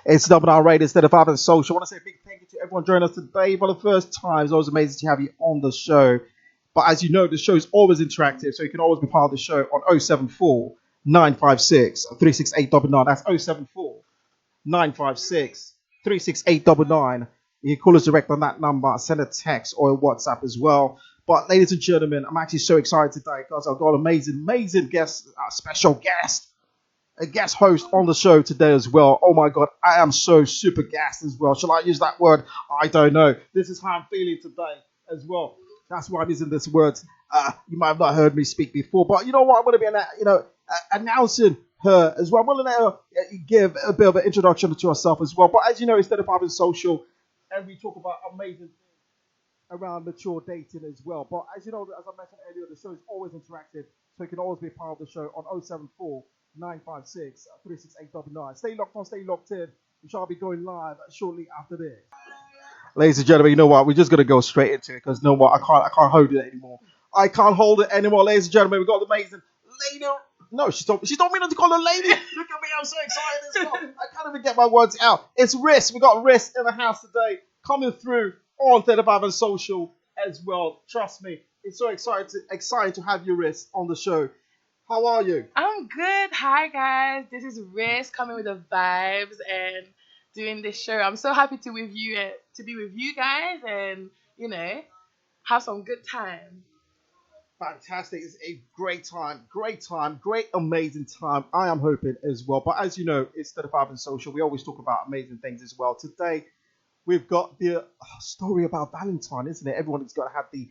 It's Double R Radio instead of 35NSocial. I want to say a big thank you to everyone joining us today for the first time. It's always amazing to have you on the show. But as you know, the show is always interactive, so you can always be part of the show on 074 956 36899. That's 074 956 36899. You can call us direct on that number, send a text or a WhatsApp as well. But ladies and gentlemen, I'm actually so excited today because I've got an amazing guest, special guest, a guest host on the show today as well. Oh my God, I am so super gassed as well. Shall I use that word? I don't know. This is how I'm feeling today as well. That's why I'm using this word. You might have not heard me speak before, but you know what? I'm going to be, announcing her as well. I'm going to let her give a bit of an introduction to herself as well. But as you know, instead of having social, and we talk about amazing things around mature dating as well. But as you know, as I mentioned earlier, the show is always interactive, so you can always be a part of the show on 074 956 36899. Stay locked on, stay locked in. We shall be going live shortly after this. Ladies and gentlemen, you know what? We're just gonna go straight into it because you know what? I can't hold it anymore. I can't hold it anymore, ladies and gentlemen. We got the amazing lady. No, she told me not to call her lady. Look at me, I'm so excited as well. I can't even get my words out. It's Riss. We got Riss in the house today, coming through on 35NSocial as well. Trust me, it's so exciting to have you, Riss, on the show. How are you? I'm good. Hi guys, this is Riz coming with the vibes and doing this show. I'm so happy to be with you guys and have some good time. Fantastic. It's a great time, great amazing time. I am hoping as well. But as you know, it's 35NSocial. We always talk about amazing things as well. Today we've got the story about Valentine, isn't it? Everyone's got to have the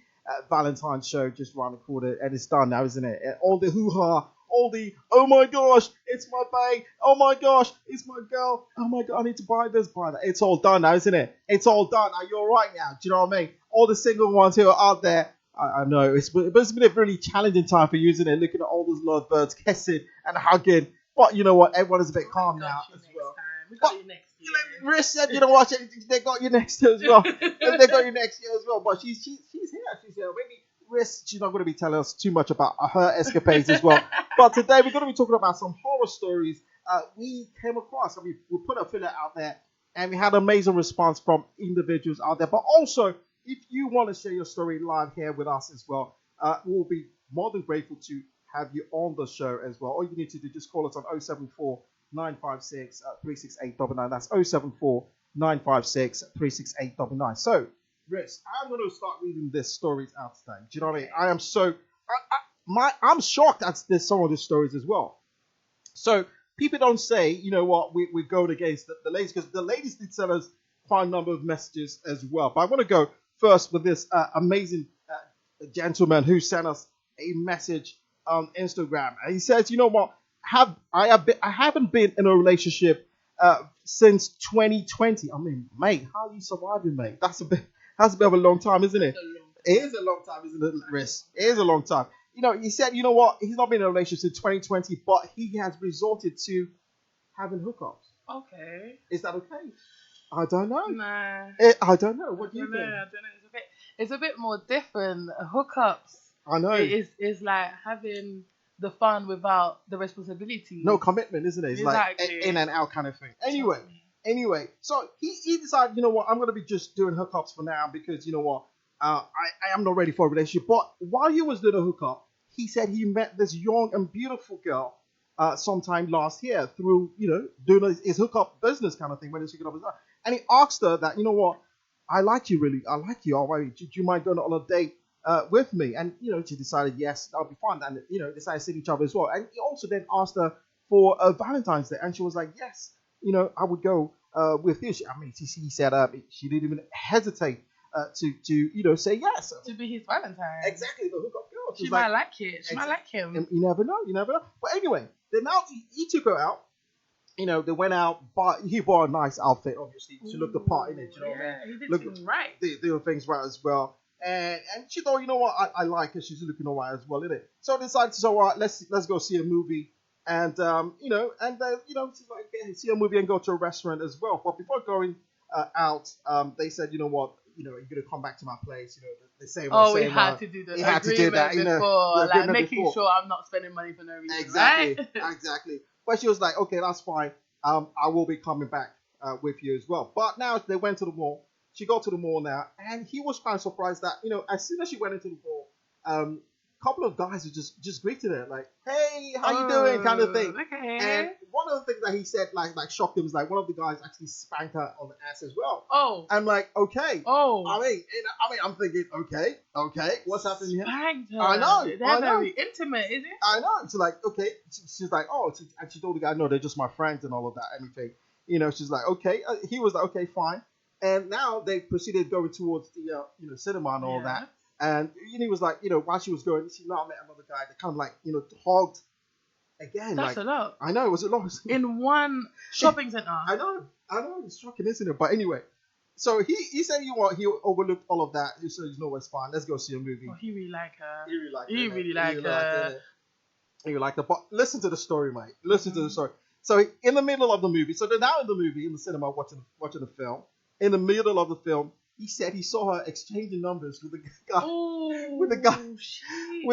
Valentine show just around the corner, and it's done now, isn't it? And all the hoo-ha, all the, oh my gosh, it's my babe, oh my gosh, it's my girl, oh my God, I need to buy this, buy that. It's all done now, isn't it? It's all done. Are you all right now? Do you know what I mean? All the single ones who are out there, I know, it's been a really challenging time for you, isn't it? Looking at all those lovebirds kissing and hugging. But you know what? Everyone is a bit calm now as well. We got you next year. Riss said, you know what? They got you next year as well. They got you next year as well. But she's here. She's here. Maybe Riss, she's not going to be telling us too much about her escapades as well. But today we're going to be talking about some horror stories we came across. I mean, we put a filler out there, and we had an amazing response from individuals out there. But also, if you want to share your story live here with us as well, we'll be more than grateful to have you on the show as well. All you need to do, just call us on 074 956 36899. That's 074 956 36899. So, Riss, I'm going to start reading these stories out today. Do you know what I mean? I'm shocked at some of these stories as well. So, people don't say, you know what, we're going against the ladies, because the ladies did send us quite a number of messages as well. But I want to go first with this amazing gentleman who sent us a message on Instagram. And he says, you know what, I haven't been in a relationship since 2020. I mean, mate, how are you surviving, mate? That's a bit of a long time, isn't it? It is a long time, isn't it, Riss? It is a long time. You know, he said, you know what, he's not been in a relationship since 2020, but he has resorted to having hookups. Okay. Is that okay? I don't know. Nah. I don't know. What do you think? I don't know. It's a bit more different. Hookups. I know. It's like having the fun without the responsibility. No commitment, isn't it? It's exactly. Like in and out kind of thing. Anyway, so he decided, you know what, I'm going to be just doing hookups for now because, you know what, I am not ready for a relationship. But while he was doing a hookup, he said he met this young and beautiful girl sometime last year through, doing his hookup business kind of thing when he's hooking up his life. And he asked her that, you know what, I like you really. I like you. All right. Do you mind going on a date with me? And, she decided, yes, that'll be fun. And, decided to see each other as well. And he also then asked her for a Valentine's Day. And she was like, yes, I would go with you. He said she didn't even hesitate to say yes. To be his Valentine. Exactly, the hookup girl. She might like it. She might like him. And you never know. But anyway, then now he took her out. They went out, but he bought a nice outfit, obviously, to look the part in it. You know what I mean? He did things right. They do things right as well. And she thought, you know what, I like her. She's looking all right as well, isn't it? So they decided to say, all right, let's go see a movie. And, she's like, okay, see a movie and go to a restaurant as well. But before going out, they said, you know what, you're going to come back to my place. The same. We had to do the agreement before, like making sure I'm not spending money for no reason. Exactly, right? Exactly. But she was like, okay, that's fine. I will be coming back with you as well. But now they went to the mall. She got to the mall now, and he was kind of surprised that, as soon as she went into the mall, a couple of guys were just greeted her, like, "Hey, how you doing?" kind of thing. Okay. And one of the things that he said, like shocked him, was like one of the guys actually spanked her on the ass as well. Oh. I'm like, okay. Oh. I mean, I'm thinking, okay, what's happening here? Spanked her. I know. They're very intimate, is it? I know. So like, okay, she's like, oh, and she told the guy, no, they're just my friends and all of that, anything. She's like, okay. He was like, okay, fine. And now they proceeded going towards the cinema and all that. And he was like, while she was going, she now met another guy that kind of like, hogged again. That's like, a lot. I know, it was a lot. In one shopping center. I know, it's shocking, isn't it? But anyway, so he said he overlooked all of that. He said, no, it's fine. Let's go see a movie. Oh, he really liked her. He really liked her. He liked her. But listen to the story, mate. Listen to the story. So in the middle of the movie, so they're now in the movie, in the cinema, watching the film. In the middle of the film, he said he saw her exchanging numbers with the guy, with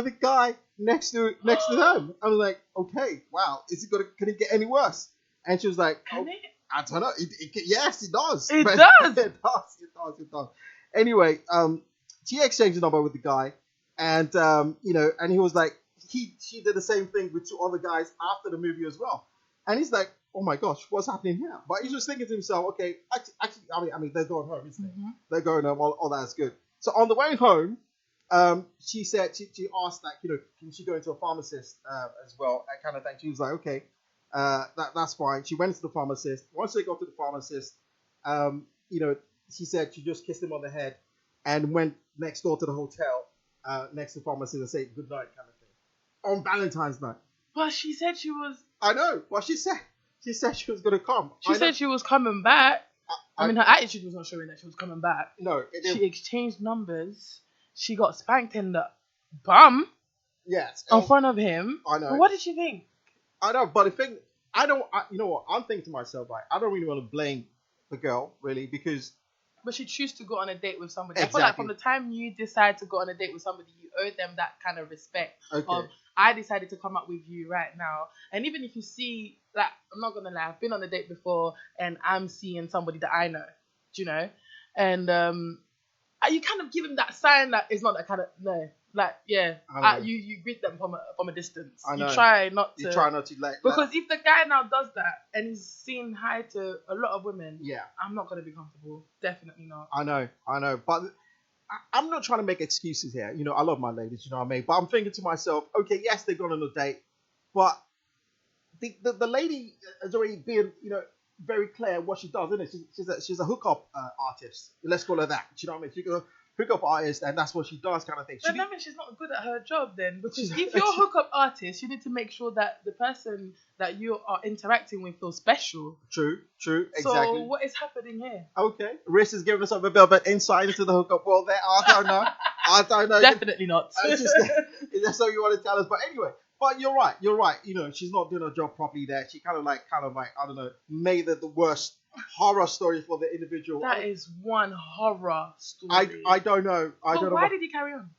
the guy next to them. I was like, okay, wow, can it get any worse? And she was like, Can it? I don't know. Yes, it does. It does. It does. Anyway, she exchanged a number with the guy, and and he was like, she did the same thing with two other guys after the movie as well. And he's like, oh my gosh, what's happening here? But he's just thinking to himself, okay, actually, I mean, they're going home, isn't it? Mm-hmm. They're going home. All that's good. So on the way home, she said she asked, like, can she go into a pharmacist as well, that kind of thing. She was like, okay, that's fine. She went to the pharmacist. Once they got to the pharmacist, she said she just kissed him on the head and went next door to the hotel next to the pharmacist and said good night, kind of thing, on Valentine's night. But she said she was. I know. Well, she said she was going to come. She said she was coming back. I mean, her attitude was not showing that she was coming back. No. She exchanged numbers. She got spanked in the bum. Yes. In front of him. I know. But what did she think? I know, but the thing, you know what? I'm thinking to myself, like, I don't really want to blame the girl, really, because. But she chose to go on a date with somebody. Exactly. I feel like from the time you decide to go on a date with somebody, you owe them that kind of respect. Okay. Of, I decided to come up with you right now. And even if you see, like, I'm not going to lie, I've been on a date before and I'm seeing somebody that I know, do you know? And you kind of give them that sign that it's not that kind of, no. Like, yeah, you greet them from a distance. I know. You try not to. Because if the guy now does that and he's saying hi to a lot of women, yeah, I'm not going to be comfortable. Definitely not. I know. But I'm not trying to make excuses here. I love my ladies, you know what I mean? But I'm thinking to myself, okay, yes, they've gone on a date, but the lady has already been, very clear what she does, isn't it? She's a hookup artist. Let's call her that. Do you know what I mean? She's a hookup artist, and that's what she does, kind of thing. But that means she's not good at her job then, because if you're a hookup artist, you need to make sure that the person that you are interacting with feels special. True, exactly. So what is happening here? Okay, Riss is giving us a bit of an insight into the hookup world there. I don't know. Definitely not. That's what you want to tell us. But anyway, but you're right. She's not doing her job properly there. She kind of like, I don't know, made it the worst horror story for the individual. That is one horror story. I don't know. Why did he carry on?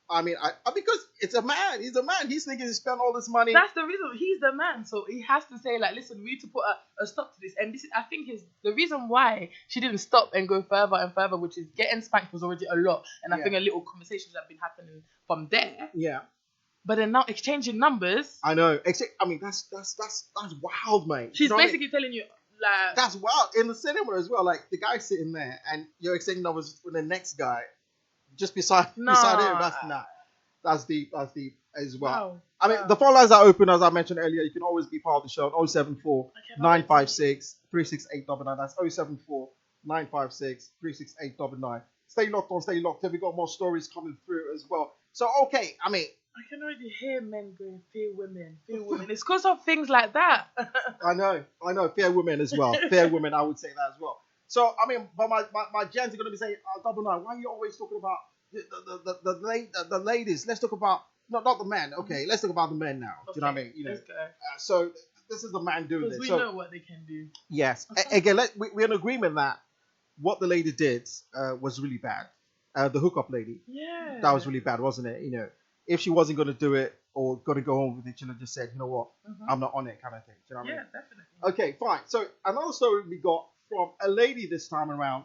I mean, because it's a man. He's a man. He's thinking he spent all this money. That's the reason. He's the man, so he has to say, like, listen, we need to put a stop to this. And this, I think, is the reason why she didn't stop and go further and further, which is getting spanked was already a lot, and I think a little conversations have been happening from there. Yeah. But then now exchanging numbers. I know. I mean, that's wild, mate. She's basically telling you. Like, that's wild. In the cinema as well, like the guy's sitting there and you're exchanging numbers with the next guy just beside him. That's deep as well. Wow. I mean, the phone lines are open, as I mentioned earlier. You can always be part of the show on 074 956 36899. That's 074 956 36899. Stay locked on, stay locked. We've got more stories coming through as well. So, okay, I mean, I can already hear men going, fear women. It's because of things like that. I know, fear women as well. Fear women, I would say that as well. So, I mean, but my gents are going to be saying, Double Nine, why are you always talking about the ladies? Let's talk about, not the men. Okay, let's talk about the men now. Do you know what I mean? Let's go. So, this is the man doing this. Because we know what they can do. Yes. Again, we're in agreement that what the lady did was really bad. The hookup lady. Yeah. That was really bad, wasn't it? If she wasn't going to do it or going to go home with it, she'd have just said, you know what, I'm not on it, kind of thing. Do you know what I mean? Yeah, definitely. Okay, fine. So another story we got from a lady this time around.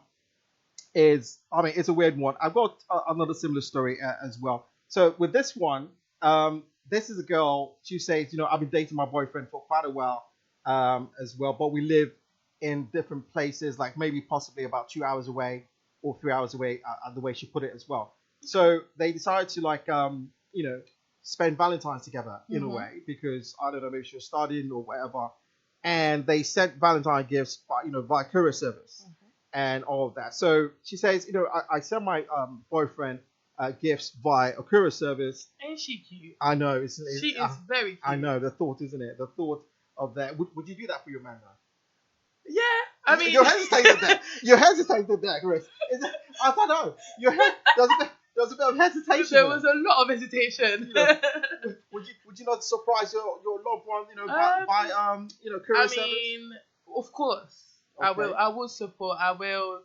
It's a weird one. I've got another similar story as well. So with this one, this is a girl. She says, I've been dating my boyfriend for quite a while, as well, but we live in different places, like maybe possibly about 2 hours away or 3 hours away, the way she put it as well. So they decided to spend Valentine's together in a way because I don't know, maybe she was studying or whatever, and they sent Valentine gifts via courier service and all of that. So she says, I sent my boyfriend gifts via a courier service. Ain't she cute? I know. She is very cute. I know. The thought, isn't it? The thought of that. Would you do that for your man, though? Yeah. I mean... You're hesitating there. You're hesitating there, Chris. I don't know. There's a bit of hesitation. There was a lot of hesitation. Would you not surprise your loved one, by courier service? I mean, of course. Okay. I will support. I will.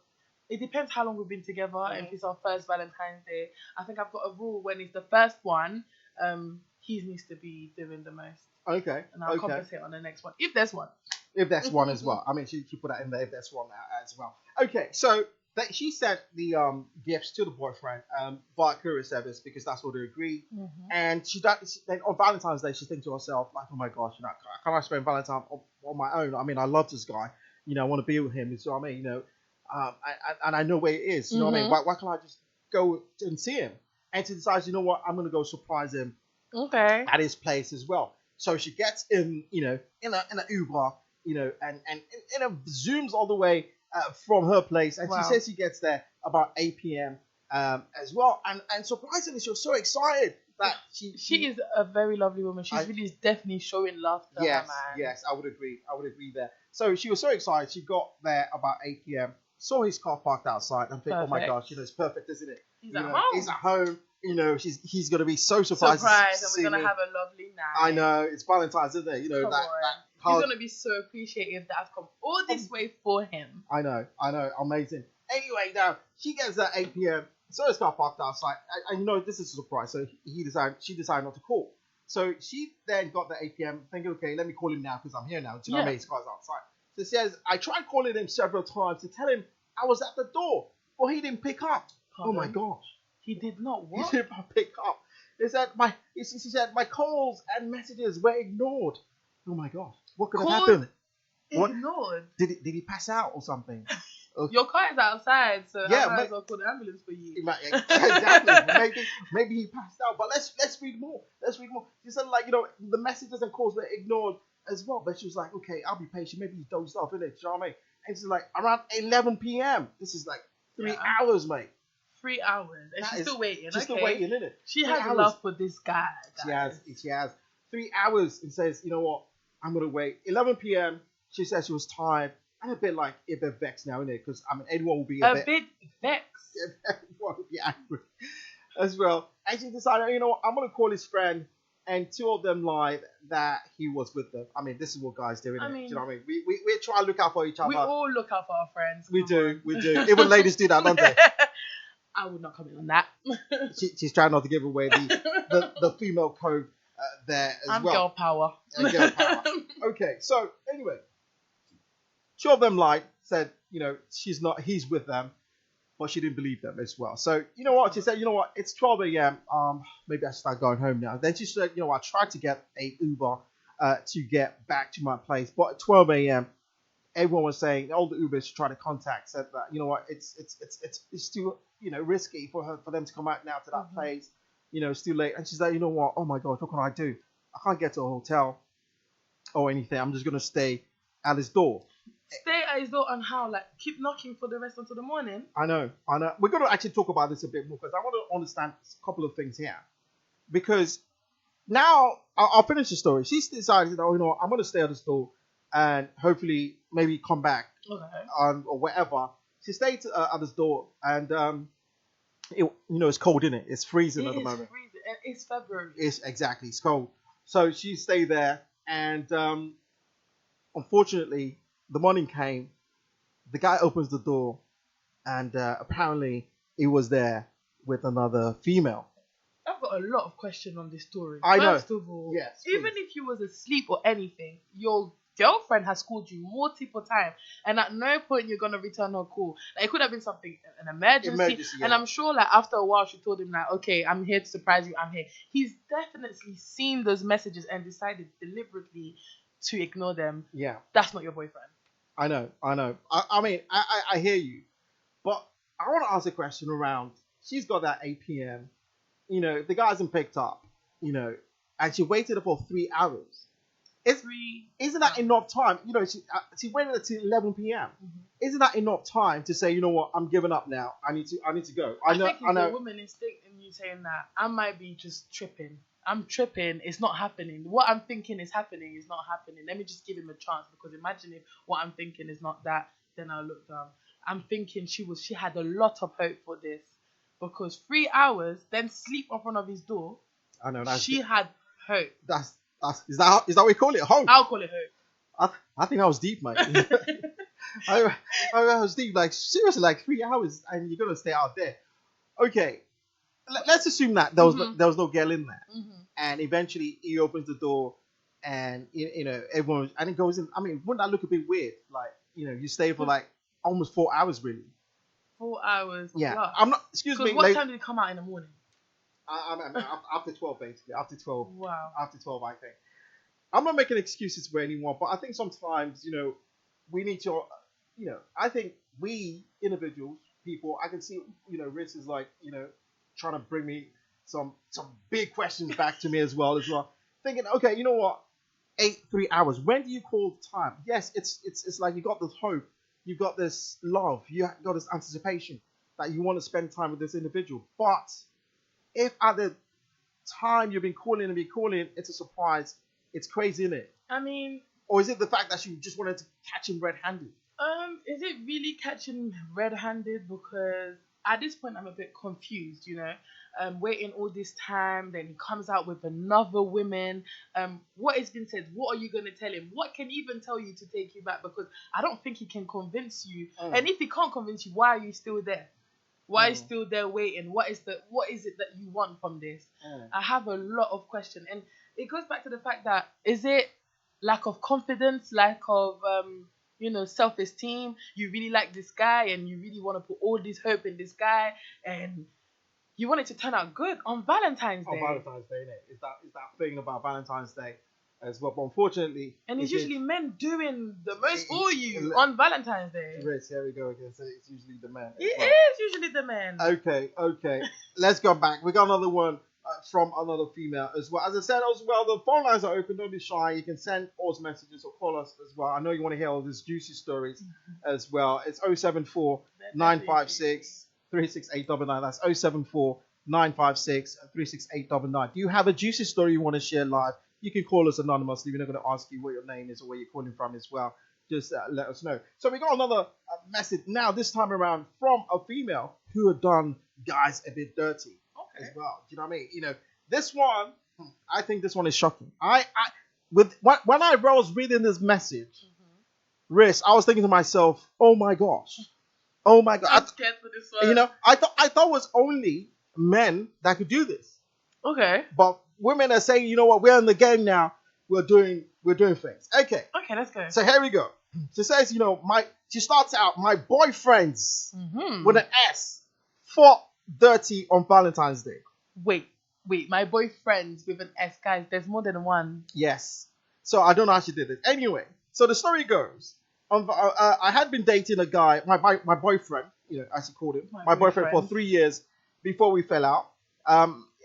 It depends how long we've been together. If it's our first Valentine's Day, I think I've got a rule. When it's the first one, he needs to be doing the most. Okay. And I'll compensate on the next one if there's one. If that's one as well. I mean, she put that in there. If that's one as well. Okay, so she sent the gifts to the boyfriend via courier service because that's what they agreed. And then on Valentine's Day, she thinks to herself, like, oh my gosh, can I spend Valentine on my own? I mean, I love this guy. I want to be with him. So I mean, and I know where it is. You know what I mean? Why can't I just go and see him? And she decides, you know what? I'm gonna go surprise him. Okay. At his place as well. So she gets in, in an Uber, and zooms all the way from her place, and she says she gets there about 8 p.m. As well, and surprisingly, she was so excited that she is a very lovely woman. She's really definitely showing love to her man. Yes, I would agree there. So she was so excited. She got there about 8 p.m. Saw his car parked outside, and think, oh my gosh, it's perfect, isn't it? He's at home. He's at home. He's gonna be so surprised and we're gonna have a lovely night. I know, it's Valentine's, isn't it? Come on. He's gonna be so appreciative that I've come all this way for him. I know, amazing. Anyway, now she gets there at 8 p.m. So his car parked outside, and this is a surprise. So she decided not to call. So she then got there at 8 p.m. thinking, okay, let me call him now because I'm here now. Do you know what I mean? His car's outside. So she says, I tried calling him several times to tell him I was at the door, but he didn't pick up. Pardon? Oh my gosh. He did not what? He did not pick up. She said my calls and messages were ignored. Oh my gosh. What could have happened? Ignored? Did he pass out or something? Your car is outside, so I might as well call the ambulance for you. Exactly. maybe he passed out. But let's read more. She said, the messages and calls were ignored as well. But she was like, okay, I'll be patient. Maybe he dozed off, innit? You know what I mean? And she's like, around 11 p.m. This is like 3 hours, mate. 3 hours. And she's still waiting. She's still waiting, innit? She has love for this guy. She has 3 hours and says, you know what? I'm going to wait. 11 p.m. She says she was tired. And a bit vexed now, innit? Because, I mean, anyone will be a bit vexed. Everyone will be angry as well. And she decided, you know what? I'm going to call his friend. And two of them lied that he was with them. I mean, this is what guys do, innit? Do you know what I mean? We try to look out for each other. We all look out for our friends. We do. Even ladies do that, don't they? I would not comment on that. She's trying not to give away the female code there as well. Girl power. Girl power. Okay, so anyway, two of them lied, said, he's with them, but she didn't believe them as well. So, you know what? She said, it's 12 a.m. Maybe I should start going home now. Then she said, I tried to get a Uber to get back to my place, but at 12 a.m., everyone was saying, all the Ubers she tried to contact said that, it's too, risky for them to come out now to that place. It's too late. And she's like, you know what? Oh my gosh, what can I do? I can't get to a hotel or anything. I'm just going to stay at his door. Stay at his door and how? Like, keep knocking for the rest until the morning? I know. We're going to actually talk about this a bit more because I want to understand a couple of things here. Because now, I'll finish the story. She's decided, I'm going to stay at his door and hopefully maybe come back or whatever. She stayed at his door and, it's cold, isn't it? It's freezing at the moment. It's freezing. It's February. It's cold. So she stayed there and unfortunately, the morning came, the guy opens the door, and apparently he was there with another female. I've got a lot of questions on this story. I know. First of all, yes, even if you was asleep or anything, you're girlfriend has called you multiple times, and at no point you're gonna return her call. Like, it could have been something, an emergency, Yeah. and I'm sure like after a while she told him like, okay, I'm here to surprise you, I'm here. He's definitely seen those messages and decided deliberately to ignore them. Yeah. That's not your boyfriend. I know. I mean, I hear you, but I want to ask a question around. She's got that 8 p.m. You know, the guy hasn't picked up. You know, and she waited for 3 hours. Isn't that enough time? You know, she waited until 11 p.m. Mm-hmm. Isn't that enough time to say, you know what, I'm giving up now. I need to go. I know. Think it's a woman instinct in you saying that. I might be just tripping. I'm tripping. It's not happening. What I'm thinking is happening is not happening. Let me just give him a chance, because imagine if what I'm thinking is not that, then I'll look down. I'm thinking she had a lot of hope for this, because 3 hours, then sleep in front of his door. I know. She had hope. Is that what we call it? Hope. I'll call it hope. I think I was deep, mate. I was deep. Like, seriously, like 3 hours, and you're gonna stay out there. Okay, let's assume that there was no girl in there, and eventually he opens the door, and you know everyone, and it goes in. I mean, wouldn't that look a bit weird? Like, you know, you stay for like almost 4 hours, really. 4 hours. Yeah, plus. I'm not. Excuse me. What time did he come out in the morning? I after 12, basically. After 12. Wow. After 12, I think. I'm not making excuses for anyone, but I think sometimes, you know, we need to, you know, I think we individuals, people, I can see, you know, Riz is like, you know, trying to bring me some big questions back to me as well. Thinking, okay, you know what? 3 hours. When do you call the time? Yes, it's like you got this hope, you got this love, you got this anticipation that you want to spend time with this individual. But if at the time you've been calling, it's a surprise, it's crazy, isn't it? I mean, or is it the fact that you just wanted to catch him red-handed? Is it really catching red-handed? Because at this point I'm a bit confused, you know. Waiting all this time, then he comes out with another woman. What has been said? What are you going to tell him? What can he even tell you to take you back? Because I don't think he can convince you. And if he can't convince you, why are you still there? Why are you still there waiting? What is it that you want from this? I have a lot of questions, and it goes back to the fact that, is it lack of confidence, lack of you know, self-esteem? You really like this guy, and you really want to put all this hope in this guy, and you want it to turn out good on Valentine's Day. On Valentine's Day, innit? It's that thing about Valentine's Day as well. But unfortunately, and it's usually men doing the most for you on Valentine's Day. Rich, here we go again. So it's usually the men. It is usually the men. Okay. Let's go back. We got another one from another female as well. As I said as well, the phone lines are open. Don't be shy. You can send us messages or call us as well. I know you want to hear all these juicy stories as well. It's 074 956 36899. That's 074 956 36899. Do you have a juicy story you want to share live? You can call us anonymously. We're not going to ask you what your name is or where you're calling from as well. Just let us know. So we got another message now, this time around from a female who had done guys a bit dirty as well. Do you know what I mean? You know, this one, I think this one is shocking. When I was reading this message, Riz, I was thinking to myself, oh my gosh. I'm scared for this one. You know, I thought it was only men that could do this. Okay. But women are saying, you know what, we're in the game now. We're doing things. Okay, let's go. So here we go. She says, you know, she starts out, my boyfriends with an S fought dirty on Valentine's Day. Wait, my boyfriends with an S, guys, there's more than one. Yes. So I don't know how she did it. Anyway, so the story goes, I had been dating a guy, my boyfriend, you know, as he called him, my boyfriend for 3 years before we fell out.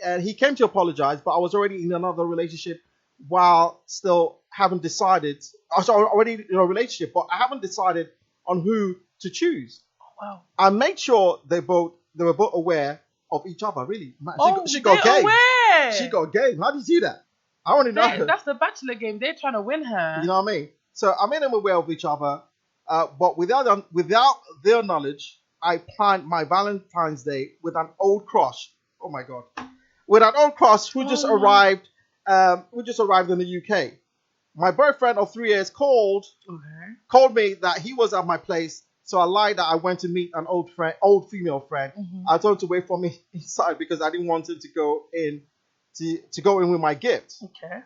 And he came to apologize, but I was already in another relationship while still haven't decided. Already in a relationship, but I haven't decided on who to choose. Oh, wow. I made sure they were both aware of each other. Really, man, she got game. Aware. She got game. How do you see that? I want to know. That's the Bachelor game. They're trying to win her. You know what I mean? So I made them aware of each other, but without their knowledge, I planned my Valentine's Day with an old crush. Oh my God. With an old crush who just arrived in the UK. My boyfriend of 3 years called me that he was at my place, so I lied that I went to meet an old female friend. I told him to wait for me inside because I didn't want him to go in with my gift. Okay.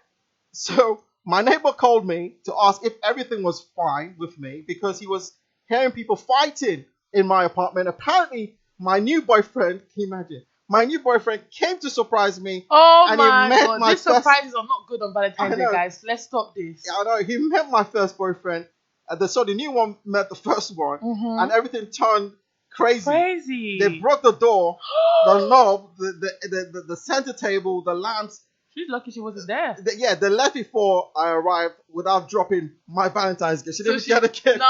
So My neighbor called me to ask if everything was fine with me because he was hearing people fighting in my apartment. Apparently, my new boyfriend, can you imagine? My new boyfriend came to surprise me. Oh And he my met god, my these first- surprises are not good on I Valentine's Day, know. guys. Let's stop this. Yeah, I know. He met my first boyfriend. The new one met the first one. Mhm. And everything turned crazy. Crazy. They broke the door, the knob, the center table, the lamps. She's lucky she wasn't there. They left before I arrived without dropping my Valentine's gift. She didn't get a gift.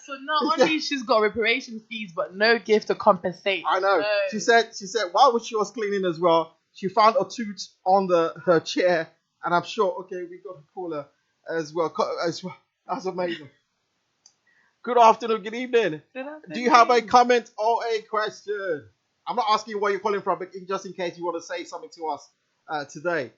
So not only she's got reparation fees, but no gift to compensate. I know. No. She said while she was cleaning as well, she found a tooth on her chair, and I'm sure. Okay, we got to call her as well. That's amazing. Good afternoon. Good evening. Do you have a comment or a question? I'm not asking where you're calling from, but just in case you want to say something to us today.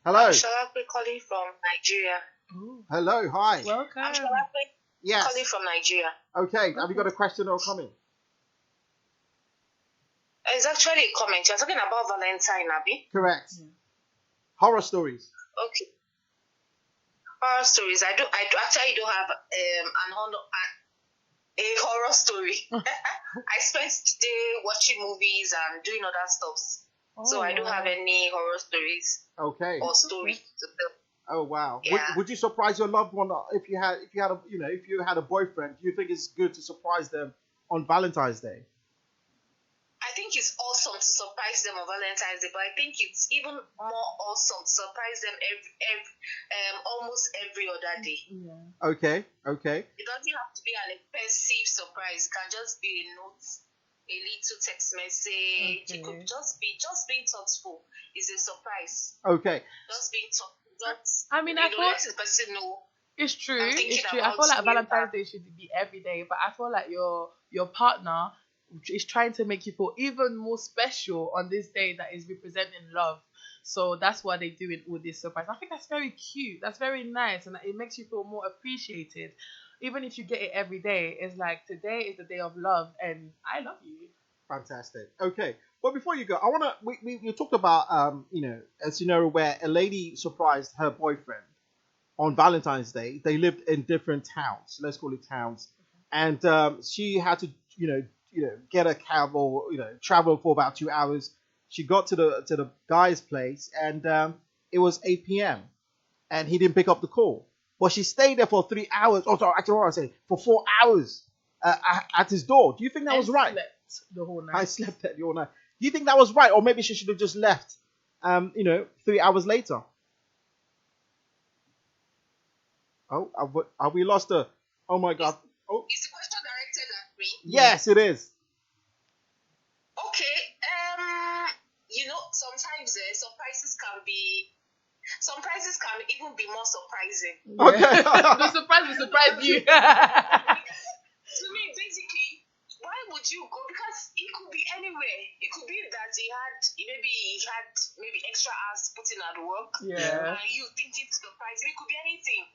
Hello. I'm Shalape calling from Nigeria. Ooh. Hello. Hi. Welcome. I'm Shalape Yes. calling from Nigeria. Okay. Have you got a question or a comment? It's actually a comment. You're talking about Valentine, Abby. Correct. Horror stories. Okay. Horror stories. I actually don't have a horror story. I spent the day watching movies and doing other stuff. So I don't have any horror stories Okay. or story to tell. Oh wow. Yeah. Would you surprise your loved one if you had a boyfriend? Do you think it's good to surprise them on Valentine's Day? I think it's awesome to surprise them on Valentine's Day, but I think it's even more awesome to surprise them almost every other day. Yeah. Okay. It doesn't have to be an expensive surprise. It can just be a note, a little text message. Okay. It could just being thoughtful is a surprise. Okay. Just being thoughtful. I mean, I thought let the person know. it's true. I'm thinking It's true. I about feel like you, Valentine's Day should be every day, but I feel like your partner is trying to make you feel even more special on this day that is representing love. So that's why they do it with this surprise. I think that's very cute. That's very nice, and it makes you feel more appreciated. Even if you get it every day, it's like today is the day of love, and I love you. Fantastic. Okay. Well, before you go, I wanna we talked about a scenario where a lady surprised her boyfriend on Valentine's Day. They lived in different towns. Let's call it towns, and she had to get a cab or travel for about 2 hours. She got to the guy's place, and it was 8 p.m. and he didn't pick up the call. But she stayed there for 3 hours. Oh, sorry, actually, what I say for 4 hours at his door. Do you think that was right? Slept the whole night. I slept there all night. Do you think that was right, or maybe she should have just left? 3 hours later. Oh, have we lost her? Oh my God. Oh, Is the question directed at me? yes, it is. Okay. Sometimes surprises can even be more surprising. Okay. The surprise will surprise you. To me, basically, why would you go? Because it could be anywhere. It could be that he had maybe extra hours put in at work. Yeah. And you thinking to surprise him. It could be anything.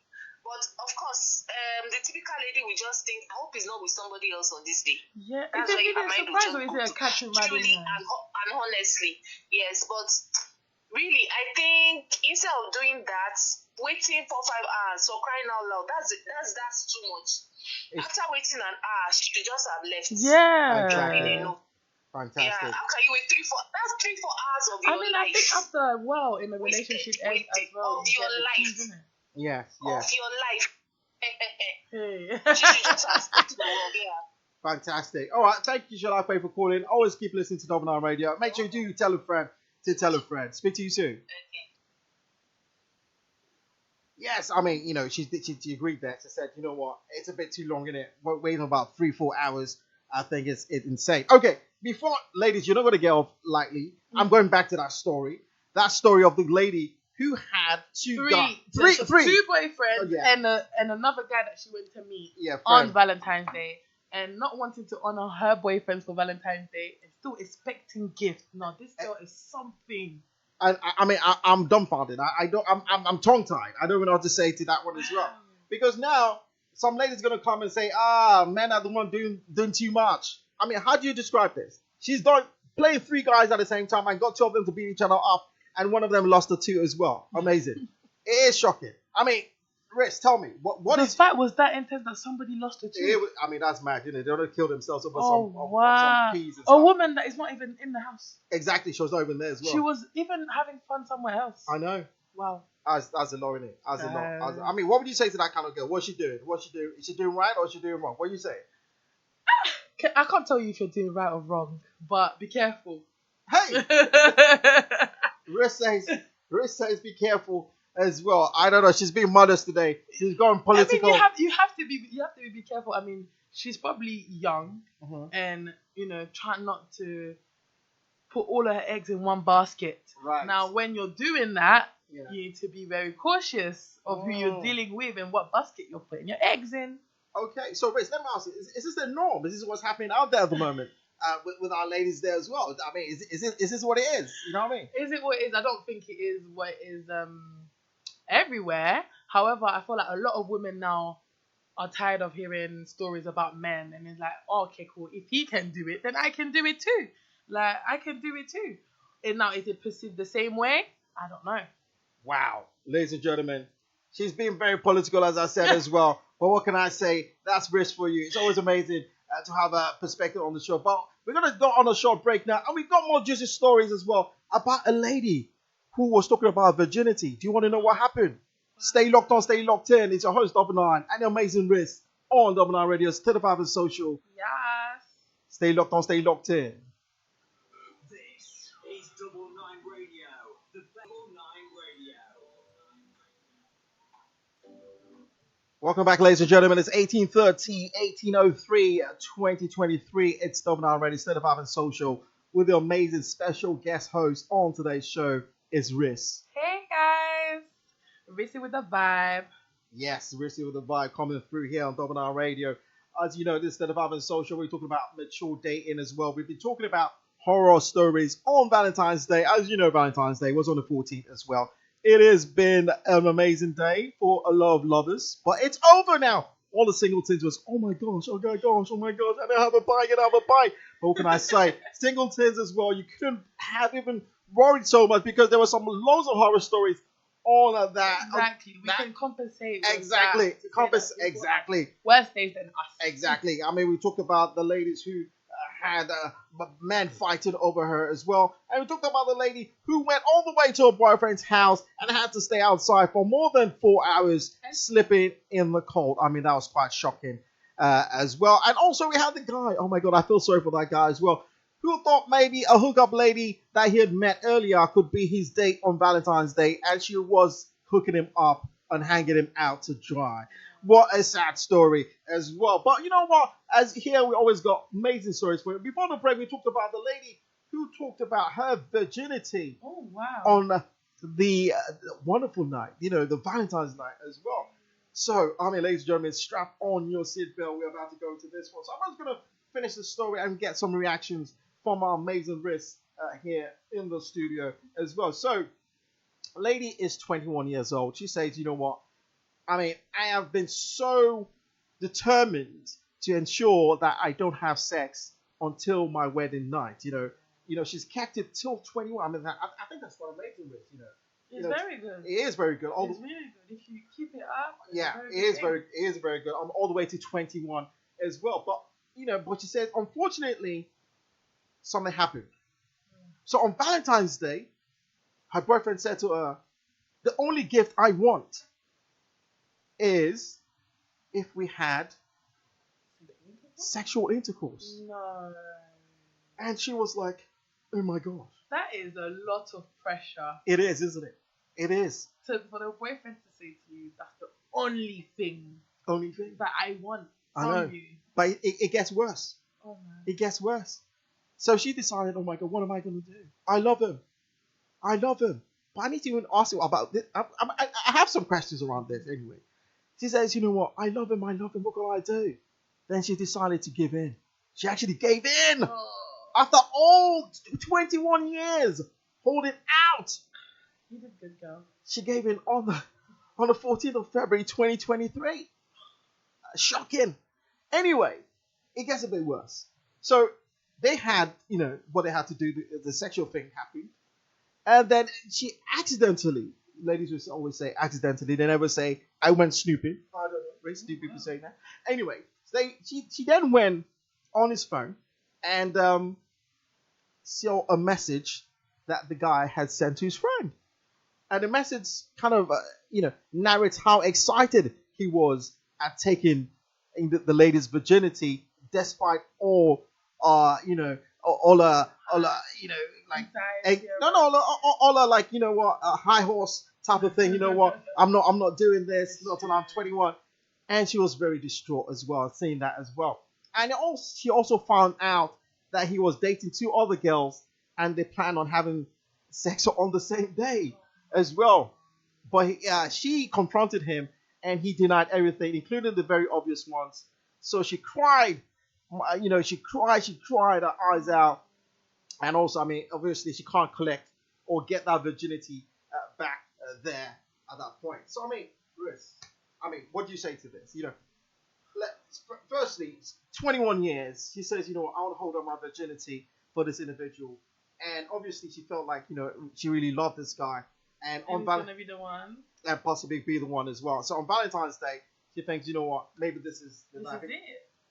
But of course, the typical lady will just think, I hope he's not with somebody else on this day. Yeah. That's Is why it her a mind will surprise just or is go it a to catching riding truly hand? and honestly, yes. But really, I think instead of doing that, waiting for 5 hours for crying out loud, that's too much. After waiting an hour, she should just have left. Yeah. Exactly. Yeah, Fantastic. how can you wait 3-4? That's 3-4 hours of your life. I think after a while in a relationship ends as well, Of you your get the life. keys, innit? Yes. Of your life. Hey. She should just have stayed to the world. Yeah. Fantastic. All right. Thank you, Shalape, for calling. Always keep listening to Double 9 Radio. Make sure you do tell a friend to tell a friend. Speak to you soon. Yes, I mean, she agreed there. She said, you know what, it's a bit too long, isn't it? We're waiting about 3-4 hours. I think it's insane. Okay, before, ladies, you're not going to get off lightly. I'm going back to that story. That story of the lady who had two boyfriends and another guy that she went to meet on on Valentine's Day, and not wanting to honor her boyfriend for Valentine's Day and still expecting gifts. No, this girl is something. I mean, I'm dumbfounded. I'm tongue tied. I don't even know what to say to that one as well. Because now some lady's gonna come and say, men are the one doing too much. I mean, how do you describe this? She's done playing 3 guys at the same time and got 2 of them to beat each other up. and one of them lost a tooth as well. Amazing. It is shocking. I mean, Riz, tell me, what The is... fight was that intense that somebody lost a tooth. I mean, that's mad, you know. They don't kill themselves over Wow. some peas and A stuff. woman that is not even in the house. Exactly, she was not even there as well. She was even having fun somewhere else. I know. Wow. That's a lot, innit? I mean, what would you say to that kind of girl? What's she doing? Is she doing right or is she doing wrong? What do you say? I can't tell you if you're doing right or wrong, but be careful. Hey! Riz says be careful as well. I don't know. She's being modest today. She's going political. I mean, you have to be careful. I mean, she's probably young and trying not to put all her eggs in one basket. Right. Now, when you're doing that, you need to be very cautious of who you're dealing with and what basket you're putting your eggs in. Okay, so Riz, let me ask you: is this the norm? Is this what's happening out there at the moment with our ladies there as well? I mean, is this what it is? You know what I mean? Is it what it is? I don't think it is what it is everywhere. However, I feel like a lot of women now are tired of hearing stories about men, and it's like, oh, okay, cool. If he can do it, then I can do it too. Like, I can do it too. And now, is it perceived the same way? I don't know. Wow, ladies and gentlemen, she's being very political, as I said as well. But what can I say? That's Riz for you. It's always amazing to have a perspective on the show. But we're going to go on a short break now. And we've got more juicy stories as well about a lady who was talking about virginity. Do you want to know what happened? Stay locked on, stay locked in. It's your host, Double Nine, and the amazing Riz on Double Nine Radio's 35NSocial. Yes. Stay locked on, stay locked in. This is Double Nine Radio. The Double Nine Radio. Welcome back, ladies and gentlemen. It's 1830, 1803, 2023. It's Double Nine Radio, 35NSocial, with the amazing special guest host on today's show is Riz. Hey, guys. Rissy with the vibe. Yes, Rissy with the vibe coming through here on Double Nine Radio. As you know, this is 35NSocial. We're talking about mature dating as well. We've been talking about horror stories on Valentine's Day. As you know, Valentine's Day was on the 14th as well. It has been an amazing day for a lot of lovers, but it's over now. All the singletons was, oh my gosh, I don't have a bite. But what can I say? Singletons as well, you couldn't have even worried so much because there were some loads of horror stories on that. Exactly. We can compensate. With Exactly. that Exactly. Worse days than us. Exactly. I mean, we talked about the ladies who had men fighting over her as well. And we talked about the lady who went all the way to her boyfriend's house and had to stay outside for more than 4 hours, slipping in the cold. I mean, that was quite shocking as well. And also we had the guy, oh my God, I feel sorry for that guy as well, who thought maybe a hookup lady that he had met earlier could be his date on Valentine's Day, and she was hooking him up and hanging him out to dry. What a sad story as well. But you know what? As here, we always got amazing stories for you. Before the break, we talked about the lady who talked about her virginity on the wonderful night, the Valentine's night as well. So, I mean, ladies and gentlemen, strap on your seatbelt. We're about to go into this one. So I'm just going to finish the story and get some reactions from our amazing Riz here in the studio as well. So, lady is 21 years old. She says, you know what? I mean, I have been so determined to ensure that I don't have sex until my wedding night. You know, she's kept it till 21. I mean, I think that's what amazing Riz. It's very good. It is very good. It's really good. If you keep it up, it is very good. I'm all the way to 21 as well. But but she said, unfortunately, something happened. So on Valentine's Day, her boyfriend said to her, "The only gift I want is if we had sexual intercourse." No. And she was like, oh my gosh. That is a lot of pressure. It is, isn't it? It is. So for the boyfriend to say to you, that's the only thing that I want from you. But it gets worse. Oh man. It gets worse. So she decided, oh my God, what am I going to do? I love him. But I need to even ask you about this. I have some questions around this anyway. She says, you know what? I love him. What can I do? Then she decided to give in. She actually gave in. Oh. After all 21 years holding out. You did good, girl. She gave in on the 14th of February 2023. Shocking. Anyway, it gets a bit worse. So they had, what they had to do, the sexual thing happened. And then she accidentally, ladies will always say accidentally, they never say, I went snooping. I don't know, very stupid people saying that. Anyway, she then went on his phone and saw a message that the guy had sent to his friend. And the message kind of, narrates how excited he was at taking the lady's virginity, despite all, like, all like, a high horse type of thing. You know what? I'm not doing this not until I'm 21. And she was very distraught as well, seeing that as well. And she also found out that he was dating two other girls, and they planned on having sex on the same day as well. But she confronted him, and he denied everything, including the very obvious ones. So she cried, she cried her eyes out. And also, I mean, obviously, she can't collect or get that virginity back there at that point. So, I mean, Chris, what do you say to this? Firstly, 21 years. She says, I want to hold on my virginity for this individual. And obviously, she felt like, she really loved this guy. And on gonna be the one. And possibly be the one as well. So on Valentine's Day, she thinks, maybe this is the night.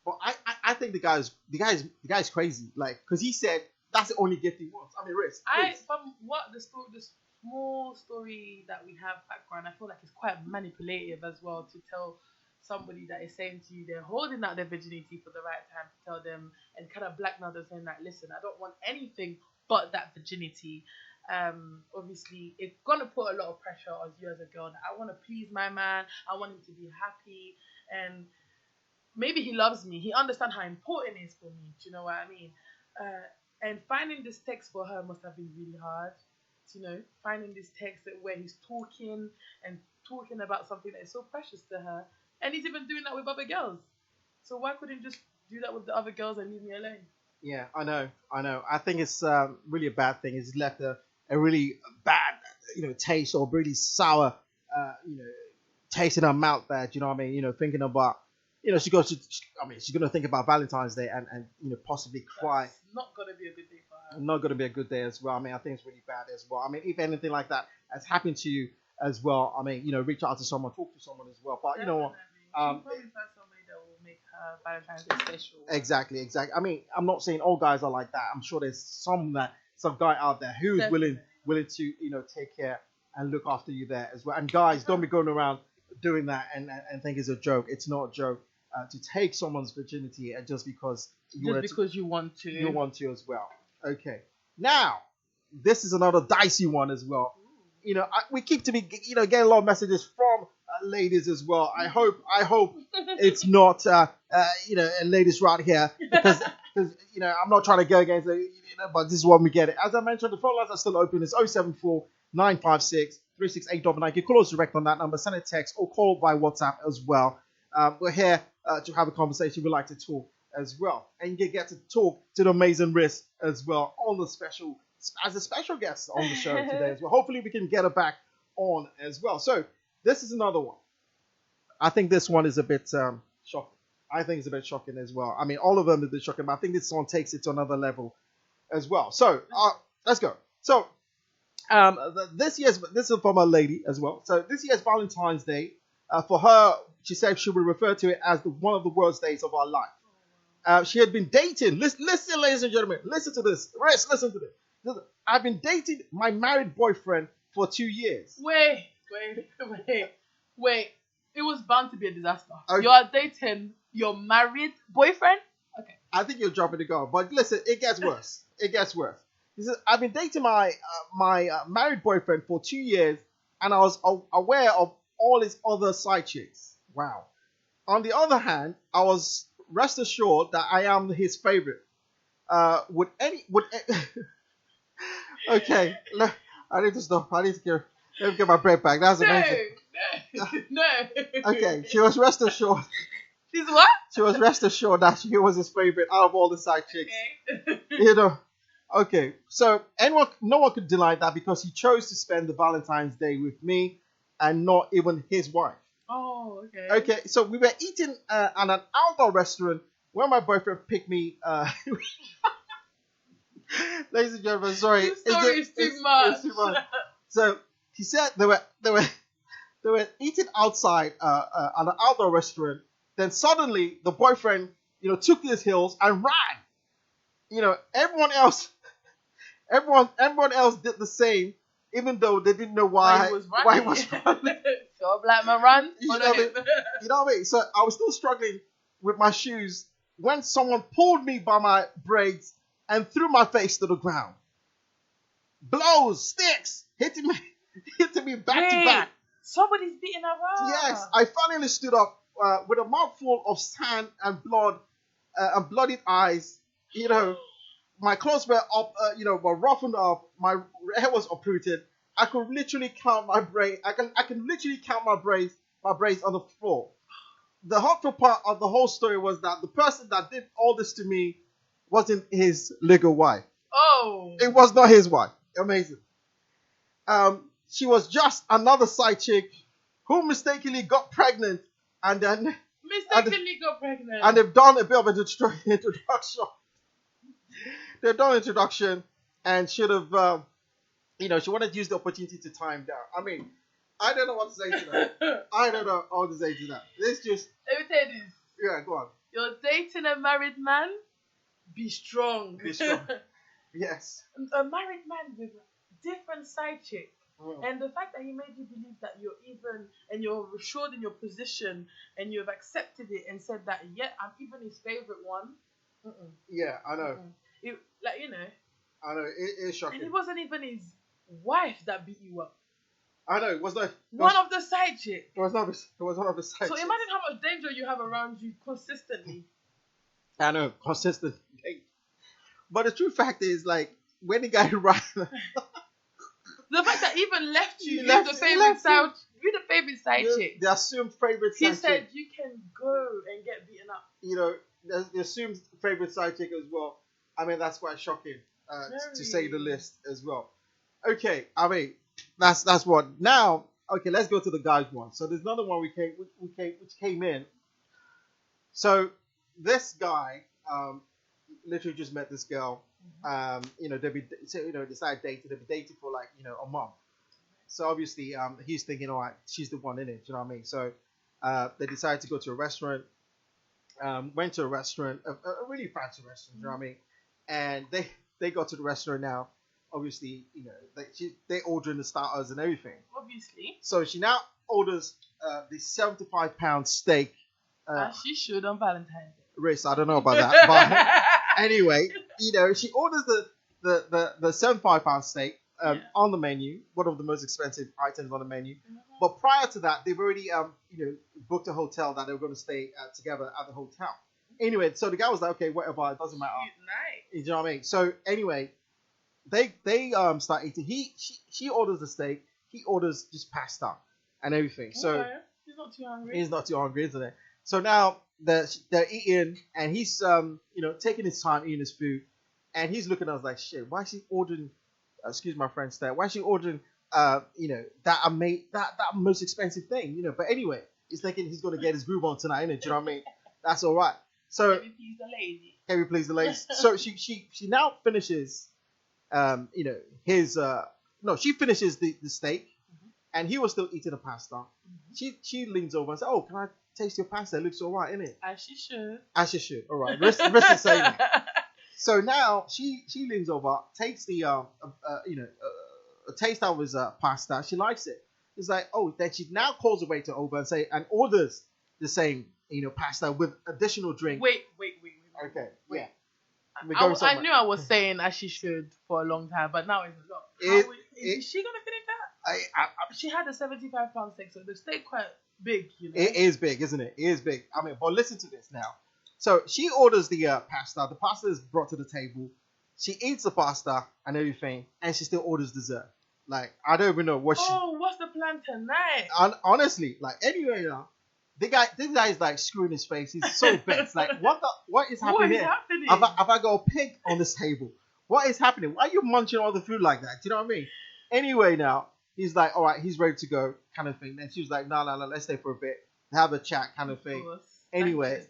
But I think the guy's crazy. Like, because he said that's the only gift he wants. I mean, Riz. From what the small story that we have background, I feel like it's quite manipulative as well to tell somebody that is saying to you they're holding out their virginity for the right time to tell them and kind of blackmail them saying like, listen, I don't want anything but that virginity. Obviously it's gonna put a lot of pressure on you as a girl. I want to please my man, I want him to be happy, and maybe he loves me, he understands how important it is for me, do you know what I mean? And finding this text for her must have been really hard. Finding this text where he's talking about something that is so precious to her, and he's even doing that with other girls. So why couldn't he just do that with the other girls and leave me alone? Yeah, I know. I think it's really a bad thing. It's left a really bad, taste, or really sour, taste in her mouth there. Do you know what I mean? Thinking about, she's gonna think about Valentine's Day and possibly cry. That's not gonna be a good day for her. Not gonna be a good day as well. I mean, I think it's really bad as well. I mean, if anything like that has happened to you as well, I mean, reach out to someone, talk to someone as well. But you know what? She probably found somebody that will make her Valentine's Day special. Exactly. I mean, I'm not saying all guys are like that. I'm sure there's some guy out there who's willing to take care and look after you there as well. And guys, don't be going around doing that and think it's a joke. It's not a joke to take someone's virginity just because you want to. You want to as well. Okay. Now, this is another dicey one as well. We keep getting a lot of messages from ladies as well. I hope it's not ladies right here because I'm not trying to go against it, but this is when we get it. As I mentioned, the phone lines are still open. It's 074 956 36899. You can call us direct on that number, send a text or call by WhatsApp as well. We're here to have a conversation. We like to talk as well, and you get to talk to the amazing Riz as well as a special guest on the show today as well. Hopefully we can get her back on as well. So this is another one. I think this one is a bit shocking. I think it's a bit shocking as well. I mean, all of them are a bit shocking, but I think this one takes it to another level as well. So let's go. So this is from a lady as well. So this year's Valentine's Day, for her, she said she would refer to it as one of the worst days of our life. She had been dating. Listen, ladies and gentlemen, listen to this. Rest, listen to this. I've been dating my married boyfriend for 2 years. Wait. It was bound to be a disaster. Okay. You are dating your married boyfriend? Okay. I think you're jumping the gun. But listen, it gets worse. He says, I've been dating my married boyfriend for 2 years, and I was aware of all his other side chicks. Wow. On the other hand, I was rest assured that I am his favorite. Okay, I need to stop. Let me get my breath back. That's amazing. No. Okay, she was rest assured. She's what? She was rest assured that she was his favorite out of all the side chicks. Okay. Okay, so no one could deny that because he chose to spend the Valentine's Day with me and not even his wife. Oh, okay. Okay, so we were eating at an outdoor restaurant when my boyfriend picked me. Ladies and gentlemen, sorry. This story is too much. It's too much. So he said they were eating outside at an outdoor restaurant. Then suddenly the boyfriend, took his heels and ran. Everyone else did the same, even though they didn't know why he was running. So a black man run. You know what I mean? So I was still struggling with my shoes when someone pulled me by my braids and threw my face to the ground. Blows, sticks, hitting me back to back. Somebody's beating her up. Yes, I finally stood up with a mouthful of sand and blood and bloodied eyes. My clothes were up, were roughened up. My hair was uprooted. I could literally count my braids. I can literally count my braids on the floor. The hurtful part of the whole story was that the person that did all this to me wasn't his legal wife. Oh. It was not his wife. Amazing. She was just another side chick who mistakenly got pregnant and then got pregnant. And they've done a bit of an introduction. They've done an introduction and should have, she wanted to use the opportunity to time down. I mean, I don't know what to say to that. I don't know what to say to that. Let's just... Let me tell you this. Yeah, go on. You're dating a married man, be strong. Be strong. Yes. A married man with different side chick. And the fact that he made you believe that you're even and you're assured in your position and you've accepted it and said that, yeah, I'm even his favorite one. Yeah, I know. It, I know, it is shocking. And it wasn't even his wife that beat you up. I know, it was not. One of the side chicks. It was one of the side So chicks. imagine how much danger you have around you consistently. I know, consistent. But the true fact is, when the guy ran... The fact that he even left you, you're the favorite side chick. The assumed favorite side chick. He said you can go and get beaten up. The assumed favorite side chick as well. I mean, that's quite shocking, to say the least, as well. Okay, I mean, that's what. Now, okay, let's go to the guys one. So there's another one which came in. So this guy literally just met this girl. Decided dating. They've been dating for a month. So obviously, he's thinking, all right, she's the one in it. You know what I mean? So they decided to go to a restaurant. Went to a restaurant, a really fancy restaurant. You know what I mean? And they got to the restaurant now. Obviously, they ordering the starters and everything. Obviously. So she now orders the 75-pound steak. As she should on Valentine's Day. Riz, I don't know about that, but anyway, she orders the 75-pound steak on the menu, one of the most expensive items on the menu. But prior to that, they've already booked a hotel that they were going to stay together at the hotel. Anyway, so the guy was like, okay, whatever, it doesn't matter. Nice. You know what I mean? So anyway, they start eating. She orders the steak. He orders just pasta and everything. So he's not too hungry. He's not too hungry, isn't it? So now they're eating, and he's taking his time eating his food, and he's looking at us like, shit, why is she ordering? Excuse my French there. Why is she ordering? That most expensive thing, But anyway, he's thinking he's gonna get his groove on tonight, innit? Do you know what I mean? That's all right. So Can we please the lady? Can we please the lady? So she now finishes, she finishes the steak, and he was still eating the pasta. She leans over and says, "Oh, can I taste your pasta? It looks all right, innit?" As she should. As she should. All right. Rest is saying that. So now she leans over, takes the a taste out of his pasta. She likes it. It's like, oh, then she now calls the waiter over and orders the same pasta with additional drink. Wait. Okay. Wait. Yeah. I knew I was saying as she should for a long time, but now it's a lot. Is she gonna finish that? She had a 75-pound steak, so the steak quite big, It is big, isn't it? It is big. I mean, but listen to this now. So she orders the pasta. The pasta is brought to the table. She eats the pasta and everything, and she still orders dessert. Like, I don't even know what she... Oh, what's the plan tonight? Honestly, this guy is like screwing his face. He's so vexed. Like, what is happening here? Have I got a pig on this table? What is happening? Why are you munching all the food like that? Do you know what I mean? Anyway, now, he's like, all right, he's ready to go, kind of thing. Then she was like, no, let's stay for a bit. Have a chat, kind of thing. Anyway,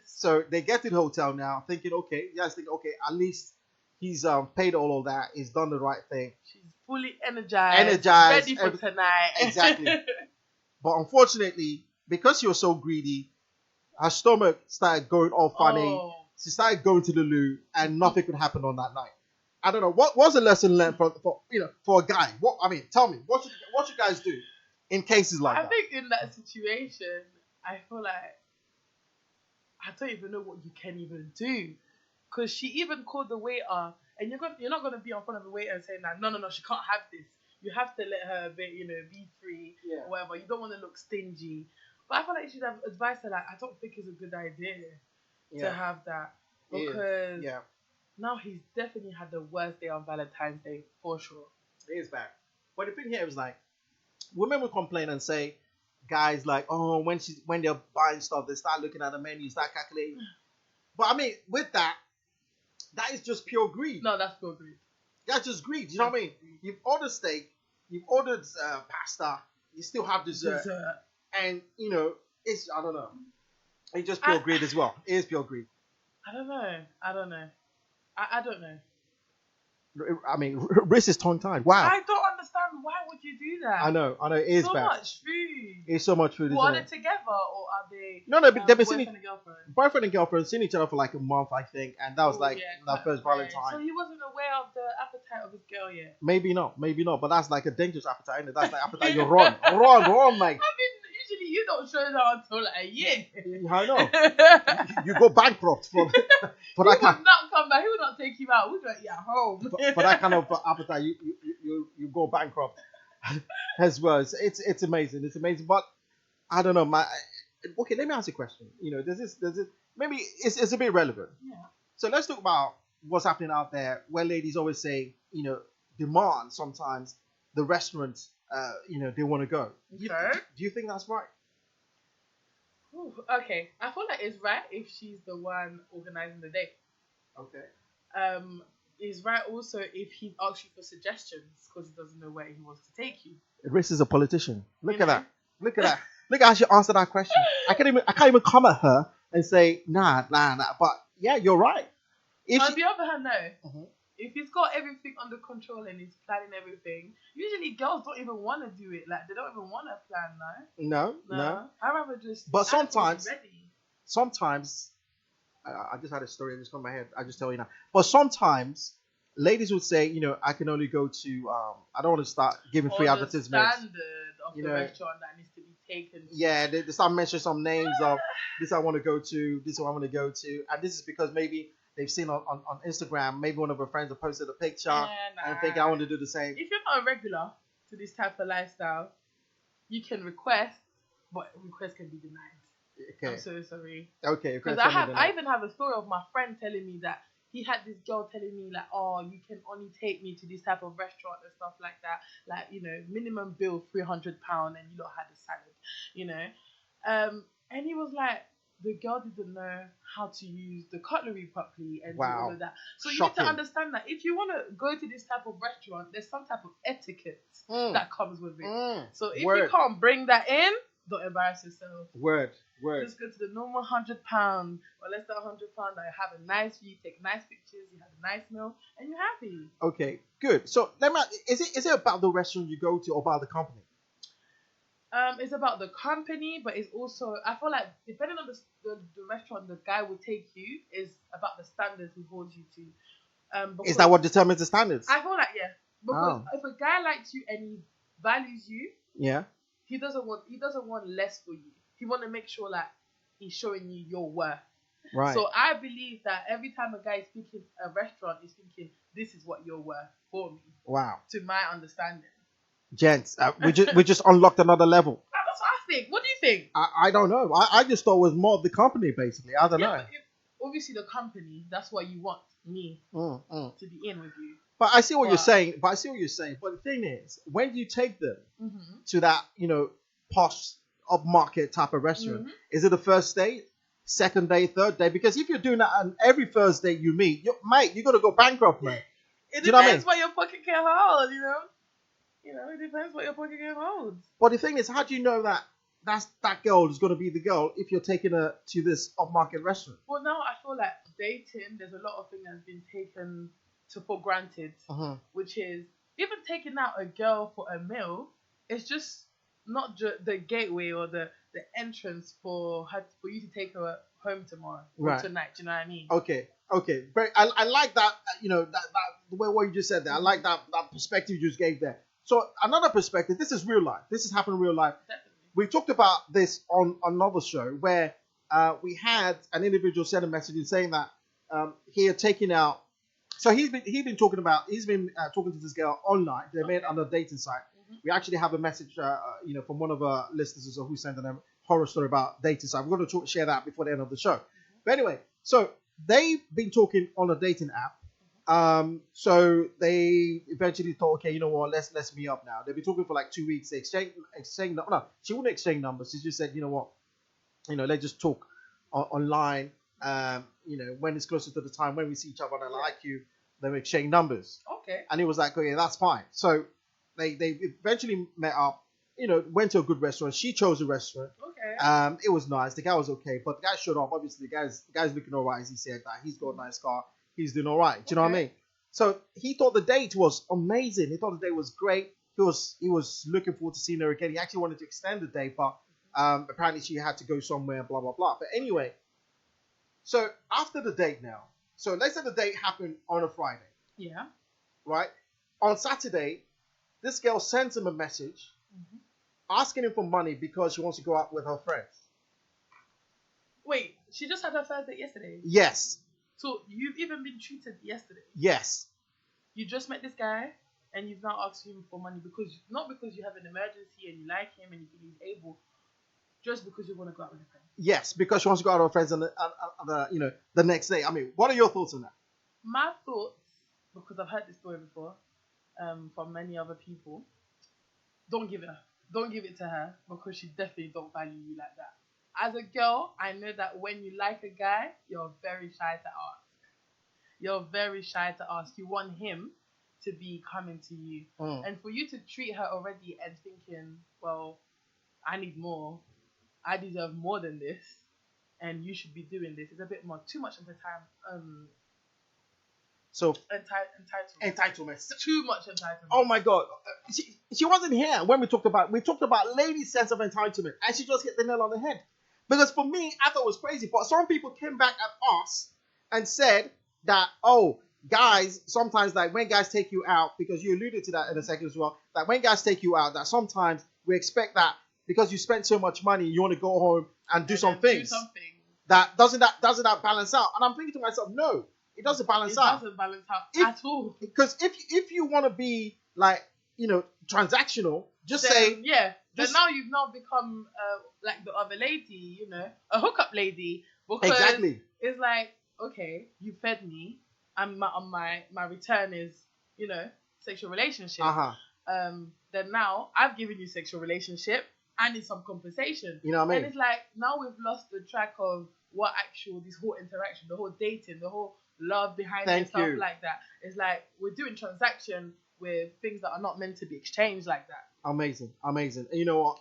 so they get to the hotel now, thinking, okay, at least He's paid all of that. He's done the right thing. She's fully energized, Energized, ready for tonight. Exactly. But unfortunately, because she was so greedy, her stomach started going all funny. Oh. She started going to the loo, and nothing could happen on that night. I don't know. What was the lesson learned for a guy? Tell me, what should guys do in cases like that? I think in that situation, I feel like I don't even know what you can even do, because she even called the waiter, and you're not gonna be in front of the waiter and saying that no, she can't have this. You have to let her be free or whatever. You don't want to look stingy. But I feel like you should have advised her like, I don't think it's a good idea to have that, because now he's definitely had the worst day on Valentine's Day for sure. It is bad. But the thing here is like, women will complain and say, guys like, oh, when they're buying stuff, they start looking at the menu, start calculating. But I mean, with that is just pure greed. No, that's pure greed. That's just greed. You know what I mean? You've ordered steak, you've ordered pasta, you still have dessert. And it's, I don't know. It's just pure greed as well. It is pure greed. I don't know. I don't know. I mean, Riss is tongue-tied. Wow. I don't understand. Why would you do that? I know. It is so bad. Much food. It's so much food. Are they together or are they? No, they've been boyfriend and girlfriend. Boyfriend and girlfriend seen each other for like a month, I think, and that was that first Valentine. So he wasn't aware of the appetite of his girl yet. Maybe not. But that's like a dangerous appetite. Isn't it? That's like appetite. You run, mate. I mean, usually you don't show that until like a year. I know. You go bankrupt for that kind. He would not come back. He would not take you out. We're going to eat at home. For that kind of appetite, you go bankrupt as well. It's amazing. It's amazing. But I don't know. Okay, let me ask you a question. There's this. Maybe it's a bit relevant. Yeah. So let's talk about what's happening out there, where ladies always say, demand sometimes the restaurant, they want to go. Do you think that's right? Ooh, okay, I feel like it's right if she's the one organizing the date. Okay. It's right also if he asks you for suggestions because he doesn't know where he wants to take you. Riss is a politician. Look at that. Look at how she answered that question. I can't even come at her and say nah. But yeah, you're right. On the other hand, no. If he's got everything under control and he's planning everything, usually girls don't even want to do it. Like, they don't even want to plan, no. I'd rather just. But sometimes, I just had a story that just come in my head. I just tell you now. But sometimes, ladies would say, I can only go to. I don't want to start giving free advertisements. Standard of the restaurant that needs to be taken. Yeah, they start mentioning some names of this I want to go to, this I want to go to, and this is because maybe they've seen on Instagram, maybe one of her friends have posted a picture and think I want to do the same. If you're not a regular to this type of lifestyle, you can request, but request can be denied. Okay. I'm so sorry. Okay. Because I even have a story of my friend telling me that he had this girl telling me like, oh, you can only take me to this type of restaurant and stuff like that. Like, minimum bill £300 and you lot had a salad, and he was like, the girl didn't know how to use the cutlery properly and do all of that. So you need to understand that if you want to go to this type of restaurant, there's some type of etiquette that comes with it. So if you can't bring that in, don't embarrass yourself. Word. Just go to the normal £100 or less than £100 that you have a nice view, take nice pictures, you have a nice meal, and you're happy. Okay, good. So is it about the restaurant you go to or about the company? It's about the company, but it's also, I feel like depending on the restaurant the guy will take you is about the standards he holds you to. Is that what determines the standards? I feel like because if a guy likes you and he values you, he doesn't want less for you. He want to make sure that he's showing you your worth. Right. So I believe that every time a guy is picking a restaurant, he's thinking, this is what you're worth for me. Wow. To my understanding. Gents, we just unlocked another level. That's what I think. What do you think? I don't know. I just thought it was more of the company, basically. I don't know. Obviously, the company, that's what you want me to be in with you. But I see what you're saying. But the thing is, when you take them to that, posh, upmarket type of restaurant, is it the first date, second day, third day? Because if you're doing that on every first day you meet, you're going to go bankrupt, man. It depends what your pocket can hold, it depends what your pocket can hold. But the thing is, how do you know that that girl is going to be the girl if you're taking her to this upmarket restaurant? Well, now I feel like dating, there's a lot of things that's been taken for granted, which is even taking out a girl for a meal. It's just not the gateway or the entrance for you to take her home tomorrow or tonight. Do you know what I mean? Okay. I like that. That the way what you just said there. I like that perspective you just gave there. So another perspective. This is real life. This has happened in real life. Definitely. We talked about this on another show where we had an individual send a message in saying that he had taken out. So he's been talking to this girl online. They met on a dating site. We actually have a message, from one of our listeners as well who sent a horror story about dating site. We're going to share that before the end of the show. But anyway, so they've been talking on a dating app. So they eventually thought, okay, you know what, let's meet up now. They've been talking for like 2 weeks. They exchange. No, she wouldn't exchange numbers. She just said, you know what, let's just talk online. When it's closer to the time when we see each other and I like you, then we exchange numbers. Okay. And he was like, okay, that's fine. So they eventually met up, went to a good restaurant. She chose a restaurant. Okay. It was nice. The guy was okay, but the guy showed up. Obviously, the guy's looking all right, as he said that. He's got a nice car. He's doing all right. Do you know what I mean? So he thought the date was amazing. He thought the date was great. He was looking forward to seeing her again. He actually wanted to extend the date, but apparently she had to go somewhere, blah, blah, blah. But anyway, so after the date now, so let's say the date happened on a Friday. Yeah. Right? On Saturday, this girl sends him a message asking him for money because she wants to go out with her friends. Wait, she just had her first date yesterday? Yes. So you've even been treated yesterday? Yes. You just met this guy and you've now asked him for money not because you have an emergency and you like him and you think he's able, just because you want to go out with a friend? Yes, because she wants to go out with her friends on the next day. I mean, what are your thoughts on that? My thoughts, because I've heard this story before from many other people, don't give it to her because she definitely don't value you like that. As a girl, I know that when you like a guy, you're very shy to ask. You're very shy to ask. You want him to be coming to you. And for you to treat her already and thinking, well, I need more, I deserve more than this, and you should be doing this, it's a bit more, too much entitlement. Entitlement. Too much entitlement. Oh my God, she wasn't here when we talked about ladies' sense of entitlement, and she just hit the nail on the head. Because for me, I thought it was crazy, but some people came back at us and said that, guys, sometimes like when guys take you out, because you alluded to that in a second as well, that when guys take you out, that sometimes we expect that because you spent so much money, you want to go home and do some things. That doesn't balance out? And I'm thinking to myself, no, it doesn't balance out. It doesn't balance out at all. Because if you want to be like, transactional, just say. Yeah. But now you've not become like the other lady, a hookup lady. Because exactly. It's like, okay, you fed me, and my return is, sexual relationship. Then now I've given you sexual relationship. I need some compensation. You know what I mean? And it's like, now we've lost the track of what this whole interaction, the whole dating, the whole love behind it, stuff like that. It's like we're doing transaction with things that are not meant to be exchanged like that. Amazing. And you know what?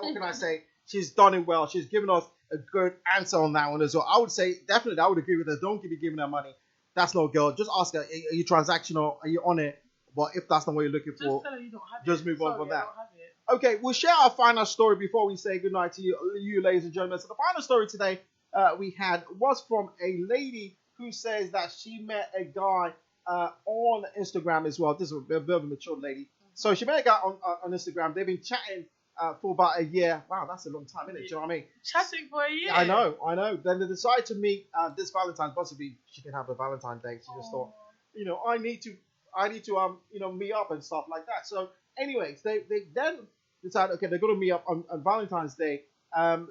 What can I say? She's done it well. She's given us a good answer on that one as well. I would say, definitely, I would agree with her. Don't be giving her money. That's no girl. Just ask her, are you transactional? Are you on it? But if that's not what you're looking for, just tell her you don't have just it. move on from that. I don't have it. Okay, we'll share our final story before we say goodnight to you, ladies and gentlemen. So the final story today we had was from a lady who says that she met a guy on Instagram as well. This is a very mature lady. So she met a guy on Instagram. They've been chatting for about a year. Wow, that's a long time, isn't it? Do you know what I mean? Chatting for a year. I know. Then they decided to meet this Valentine. Possibly she can have a Valentine date. She just thought, I need to meet up and stuff like that. So anyways, they then decided, okay, they're going to meet up on Valentine's Day.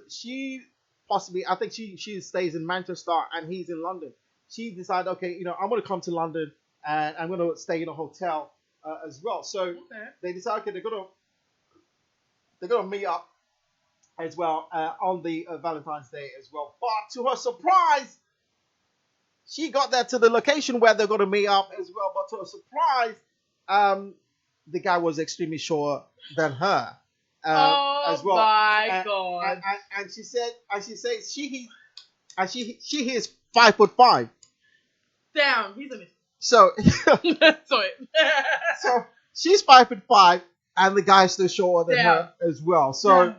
She possibly, I think she stays in Manchester and he's in London. She decided, okay, I'm going to come to London and I'm going to stay in a hotel as well. So they decided, okay, they're going to meet up as well on the Valentine's Day as well. But to her surprise, she got there to the location where they're going to meet up as well. But to her surprise, the guy was extremely shorter than her as well. Oh my God! And she says she is 5'5". Damn, he's a miss. So, Sorry. so she's 5'5", and the guy's still shorter than Yeah. her as well. So Yeah.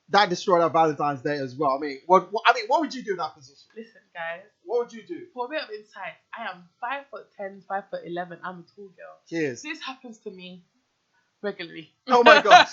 that destroyed our Valentine's Day as well. I mean, what would you do in that position? Listen, guys. What would you do? For a bit of insight, I am 5'10", 5'11". I'm a tall girl. Cheers. This happens to me regularly. Oh my gosh.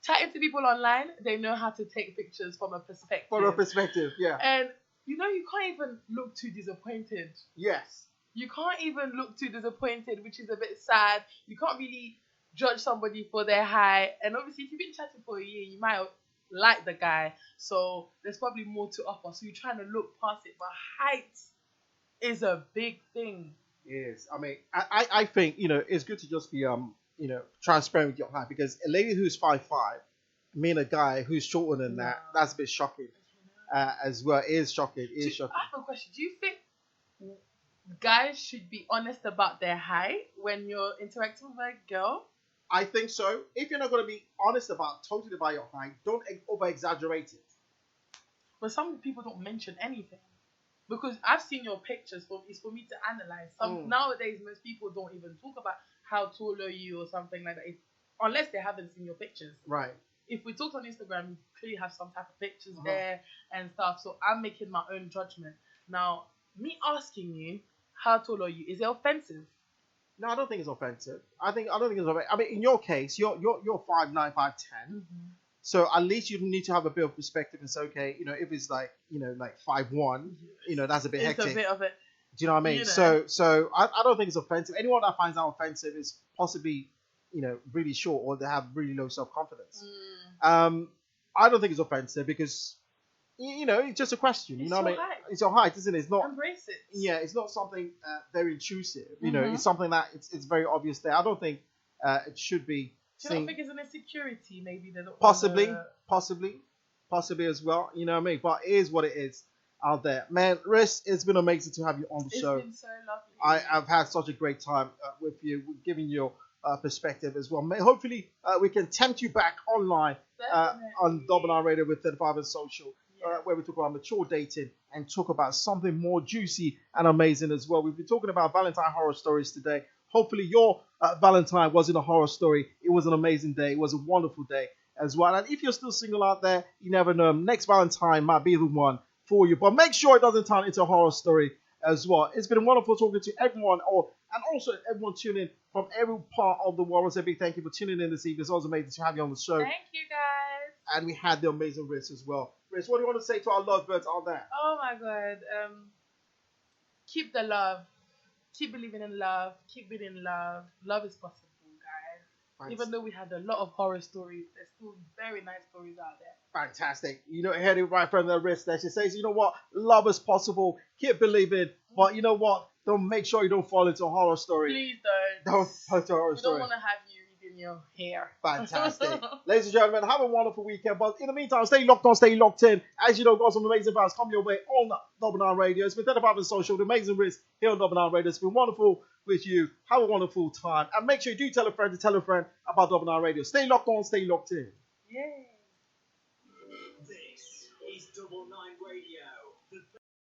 Chatting to people online, they know how to take pictures from a perspective. From a perspective, yeah. And you can't even look too disappointed. Yes. You can't even look too disappointed, which is a bit sad. You can't really judge somebody for their height. And obviously, if you've been chatting for a year, you might like the guy. So there's probably more to offer. So you're trying to look past it. But height is a big thing. Yes. I mean, I think, it's good to just be, transparent with your height, because a lady who's 5'5", mean a guy who's shorter than that, that's a bit shocking. As well, it is shocking. It is shocking. I have a question. Do you think guys should be honest about their height when you're interacting with a girl? I think so. If you're not going to be honest totally about your height, don't over exaggerate it. But some people don't mention anything. Because I've seen your pictures, it's for me to analyze. Nowadays, most people don't even talk about how tall are you or something like that, unless they haven't seen your pictures. Right. If we talked on Instagram, you clearly have some type of pictures there and stuff. So I'm making my own judgment. Now, me asking you, how tall are you? Is it offensive? No, I don't think it's offensive. I don't think it's offensive. I mean, in your case, you're 5'9", 5'10". Mm-hmm. So at least you need to have a bit of perspective and say, okay, if it's like 5'1", that's a bit hectic. It's a bit of it. Do you know what I mean? So I don't think it's offensive. Anyone that finds that offensive is possibly, really short, or they have really low self-confidence. I don't think it's offensive because, it's just a question. You know what I mean? Height. It's your height, isn't it? It's not. Embrace it. Yeah, it's not something very intrusive. It's something that it's very obvious there. I don't think it should be. Do you not think it's an insecurity? Maybe they don't. Possibly as well. You know what I mean? But it is what it is out there, man. Riz, it's been amazing to have you on the show. It's been so lovely. I've had such a great time with you, giving your perspective as well. Hopefully, we can tempt you back online on Double R Radio with 35NSocial, where we talk about mature dating and talk about something more juicy and amazing as well. We've been talking about Valentine horror stories today. Hopefully, your Valentine wasn't a horror story. It was an amazing day. It was a wonderful day as well. And if you're still single out there, you never know. Next Valentine might be the one for you. But make sure it doesn't turn into a horror story as well. It's been wonderful talking to everyone, and also everyone tuning in from every part of the world. I want to say a big thank you for tuning in this evening. It's always amazing to have you on the show. Thank you, guys. And we had the amazing Riz as well. Riz, what do you want to say to our lovebirds out there? Oh my God. Keep the love. Keep believing in love. Keep being in love. Love is possible, guys. Thanks. Even though we had a lot of horror stories, there's still very nice stories out there. Fantastic. Heard it right from the wrist there. She says, you know what? Love is possible. Keep believing. But you know what? Don't make sure you don't fall into a horror story. Please don't. Don't fall into a horror We story. don't want to have you reading your hair. Fantastic. Ladies and gentlemen, have a wonderful weekend. But in the meantime, stay locked on, stay locked in. As you know, got some amazing vibes coming your way on Double R Radio. It's been 35NSocial, the amazing Riz here on Double R Radio. It's been wonderful with you. Have a wonderful time. And make sure you do tell a friend to tell a friend about Double R Radio. Stay locked on, stay locked in. Yay.